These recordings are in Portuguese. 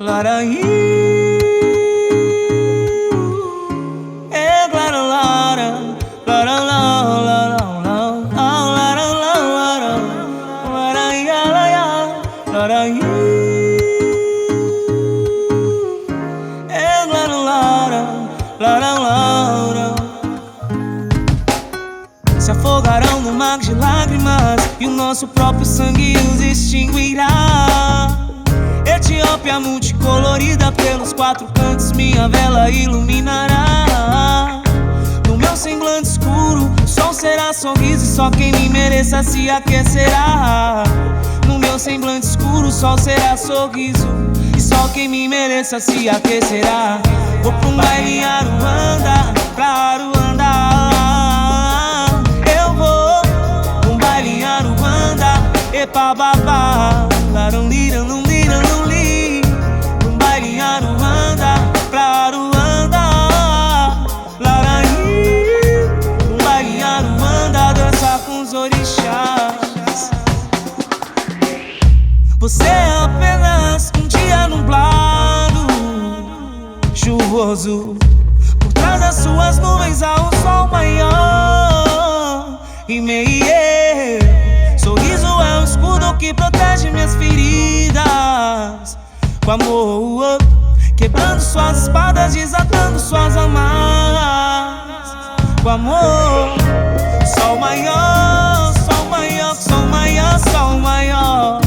Laraí, é lara lara, lara lara lara lara lara lara laraí, é lara lara, lara lara. Se afogarão no mar de lágrimas e o nosso próprio sangue os extinguirá. Etiópia multicolorida, pelos quatro cantos minha vela iluminará. No meu semblante escuro, o sol será sorriso e só quem me mereça se aquecerá. No meu semblante escuro, o sol será sorriso e só quem me mereça se aquecerá. Vou pra um baile em Aruanda, pra Aruanda. Eu vou pra um baile em Aruanda, epa babá, laram lira, não lira, não li. Pra um baile em Aruanda, pra Aruanda, laraí. Pra um baile em Aruanda, dançar com os orixás. Você é apenas um dia nublado, chuvoso. Por trás das suas nuvens há um sol maior. E meio sorriso é um escudo que protege minhas feridas. Com amor, quebrando suas espadas, desatando suas amarras. Com amor, sol maior, sol maior, sol maior, sol maior.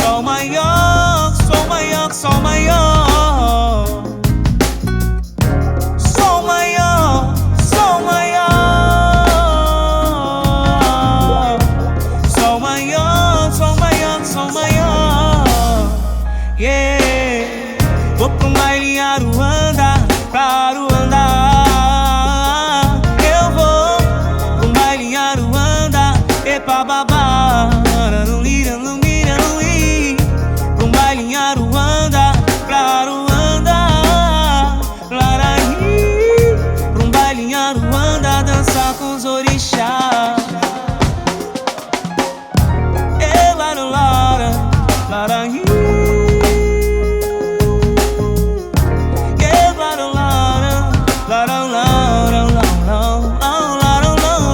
Sol maior, sol maior, sol maior. Sol maior, sol maior. Sol maior, sol maior, sol maior. Yeah. Vou pra um baile em Aruanda, pra Aruanda. Eu vou pra um baile em Aruanda, epa babá, não lira, não lira, não li. Pra um baile em Aruanda, pra Aruanda, laraí. Pra um baile em Aruanda, dançar com os orixás. É lara lara, laraí. É lara lara, lara lara lara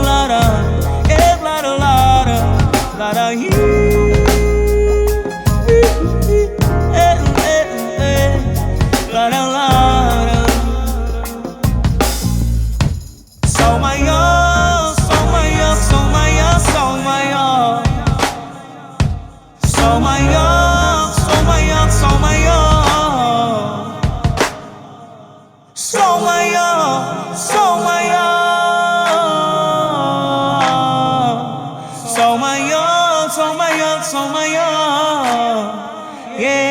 lara. É lara lara, laraí. Lara lara. Sol maior, sol maior, sol maior, sol maior. Sol maior, sol maior, sol maior. Sol maior, sol maior. Sol maior, sol maior, sol maior. Yeah.